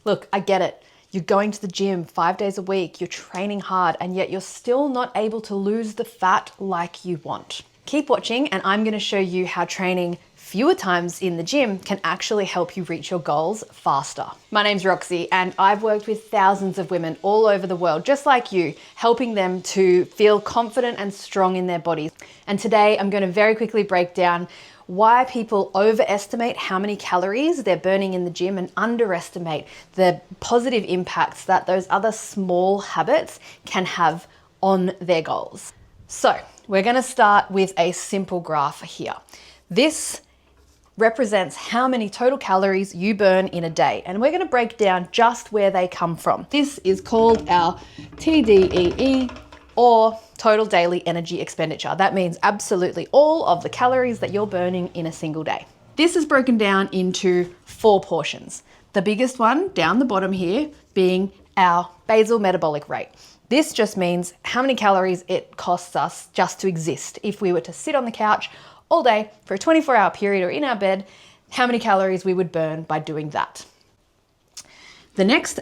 Look, I get it. You're going to the gym 5 days a week, you're training hard, and yet you're still not able to lose the fat like you want. Keep watching, and I'm going to show you how training fewer times in the gym can actually help you reach your goals faster. My name's Roxy, and I've worked with thousands of women all over the world, just like you, helping them to feel confident and strong in their bodies. And today I'm going to very quickly break down why people overestimate how many calories they're burning in the gym and underestimate the positive impacts that those other small habits can have on their goals. So we're going to start with a simple graph here. This represents how many total calories you burn in a day, and we're going to break down just where they come from. This is called our TDEE, or Total Daily Energy Expenditure. That means absolutely all of the calories that you're burning in a single day. This is broken down into 4 portions. The biggest one down the bottom here being our basal metabolic rate. This just means how many calories it costs us just to exist. If we were to sit on the couch all day for a 24-hour period or in our bed, how many calories we would burn by doing that. The next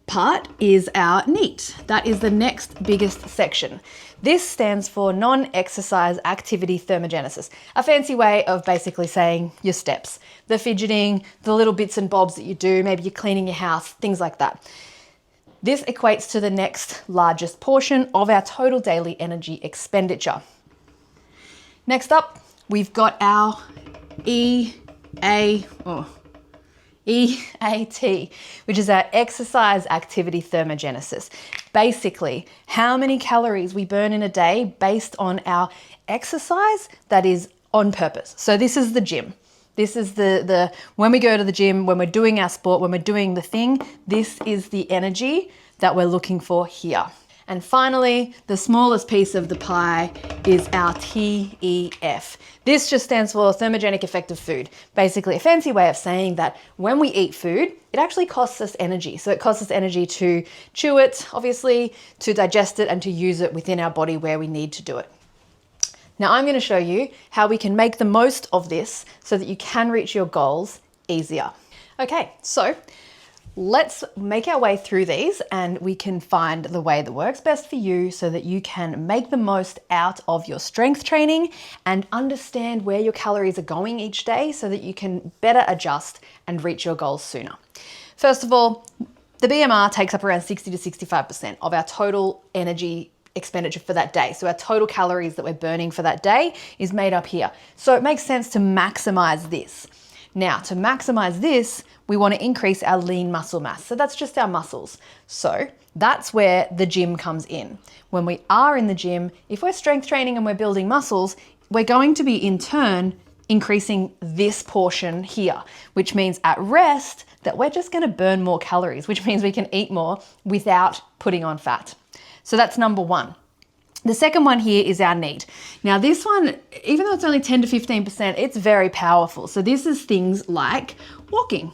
part is our NEAT. That is the next biggest section. This stands for non-exercise activity thermogenesis, a fancy way of basically saying your steps, the fidgeting, the little bits and bobs that you do, maybe you're cleaning your house, things like that. This equates to the next largest portion of our total daily energy expenditure. Next up, we've got our EAT, which is our exercise activity thermogenesis. Basically, how many calories we burn in a day based on our exercise that is on purpose. So this is the gym. This is the when we go to the gym, when we're doing our sport, when we're doing the thing, this is the energy that we're looking for here. And finally, the smallest piece of the pie is our TEF. This just stands for thermogenic effect of food. Basically, a fancy way of saying that when we eat food, it actually costs us energy. So it costs us energy to chew it, obviously, to digest it, and to use it within our body where we need to do it. Now, I'm going to show you how we can make the most of this so that you can reach your goals easier. Okay, so let's make our way through these and we can find the way that works best for you so that you can make the most out of your strength training and understand where your calories are going each day so that you can better adjust and reach your goals sooner. First of all, the BMR takes up around 60 to 65% of our total energy expenditure for that day. So our total calories that we're burning for that day is made up here. So it makes sense to maximize this. Now, to maximize this, we want to increase our lean muscle mass. So that's just our muscles. So that's where the gym comes in. When we are in the gym, if we're strength training and we're building muscles, we're going to be in turn increasing this portion here, which means at rest that we're just going to burn more calories, which means we can eat more without putting on fat. So that's number 1. The second one here is our NEAT. Now this one, even though it's only 10 to 15%, it's very powerful. So this is things like walking,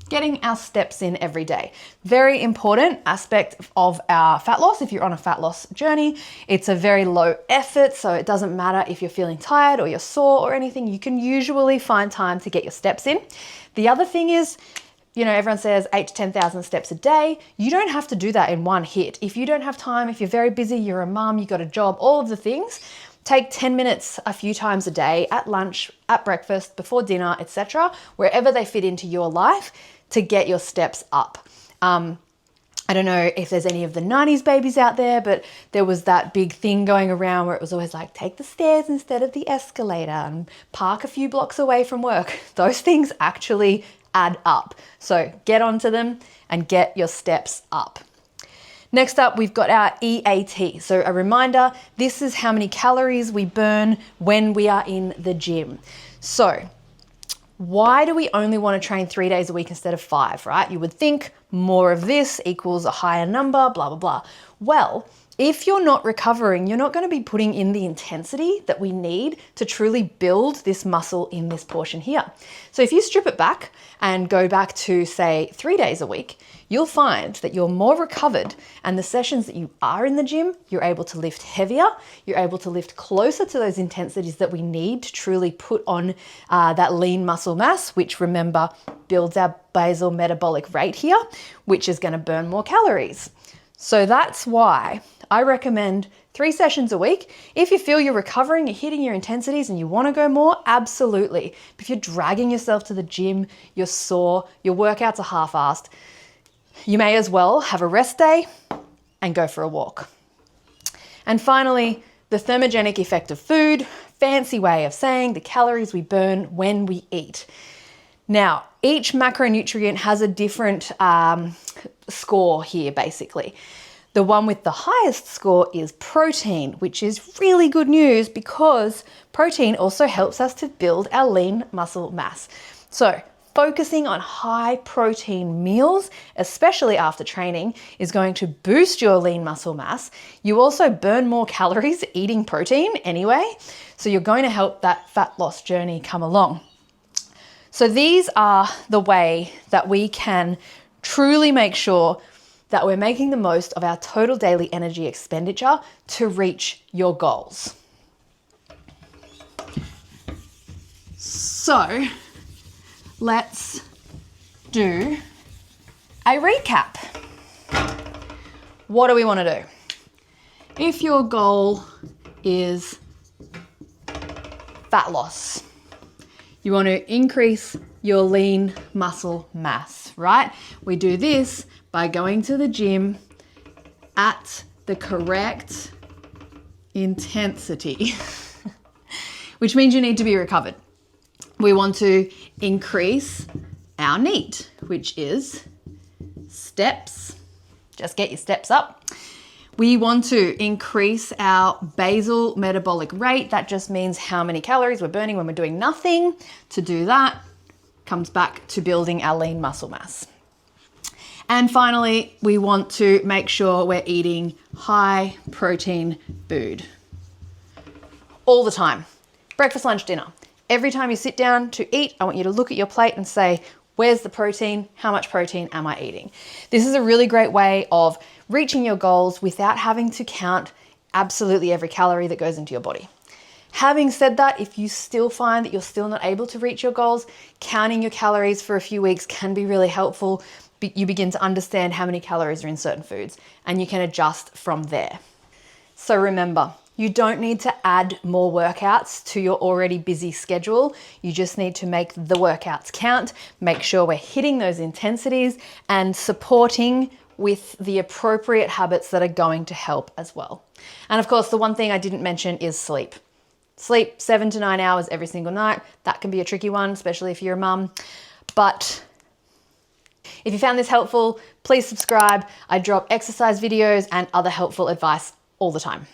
getting our steps in every day. Very important aspect of our fat loss. If you're on a fat loss journey, it's a very low effort. So it doesn't matter if you're feeling tired or you're sore or anything, you can usually find time to get your steps in. The other thing is, you know, everyone says 8 to 10,000 steps a day. You don't have to do that in one hit. If you don't have time, if you're very busy, you're a mum, you got a job, all of the things, take 10 minutes a few times a day, at lunch, at breakfast, before dinner, etc., wherever they fit into your life to get your steps up. I don't know if there's any of the 90s babies out there, but there was that big thing going around where it was always like, take the stairs instead of the escalator and park a few blocks away from work. Those things actually add up. So get onto them and get your steps up. Next up, we've got our EAT. So a reminder, this is how many calories we burn when we are in the gym. So why do we only want to train 3 days a week instead of 5, right? You would think more of this equals a higher number, blah, blah, blah. Well, If you're not recovering, you're not going to be putting in the intensity that we need to truly build this muscle in this portion here. So if you strip it back and go back to, say, 3 days a week, you'll find that you're more recovered, and the sessions that you are in the gym, you're able to lift heavier, you're able to lift closer to those intensities that we need to truly put on that lean muscle mass, which, remember, builds our basal metabolic rate here, which is going to burn more calories. So that's why I recommend 3 sessions a week. If you feel you're recovering, you're hitting your intensities and you want to go more, absolutely. But if you're dragging yourself to the gym, you're sore, your workouts are half-assed, you may as well have a rest day and go for a walk. And finally, the thermogenic effect of food, fancy way of saying the calories we burn when we eat. Now, each macronutrient has a different score here, basically. The one with the highest score is protein, which is really good news because protein also helps us to build our lean muscle mass. So focusing on high protein meals, especially after training, is going to boost your lean muscle mass. You also burn more calories eating protein anyway, so you're going to help that fat loss journey come along. So these are the way that we can truly make sure that we're making the most of our total daily energy expenditure to reach your goals. So let's do a recap. What do we want to do? If your goal is fat loss, you want to increase your lean muscle mass, right? We do this by going to the gym at the correct intensity, which means you need to be recovered. We want to increase our NEAT, which is steps. Just get your steps up. We want to increase our basal metabolic rate. That just means how many calories we're burning when we're doing nothing. To do that, comes back to building our lean muscle mass. And finally, we want to make sure we're eating high protein food all the time. Breakfast, lunch, dinner. Every time you sit down to eat, I want you to look at your plate and say, where's the protein? How much protein am I eating? This is a really great way of reaching your goals without having to count absolutely every calorie that goes into your body. Having said that, if you still find that you're still not able to reach your goals, counting your calories for a few weeks can be really helpful. You begin to understand how many calories are in certain foods and you can adjust from there. So remember, you don't need to add more workouts to your already busy schedule. You just need to make the workouts count, make sure we're hitting those intensities and supporting with the appropriate habits that are going to help as well. And of course, the one thing I didn't mention is sleep. Sleep 7 to 9 hours every single night. That can be a tricky one, especially if you're a mum. But if you found this helpful, please subscribe. I drop exercise videos and other helpful advice all the time.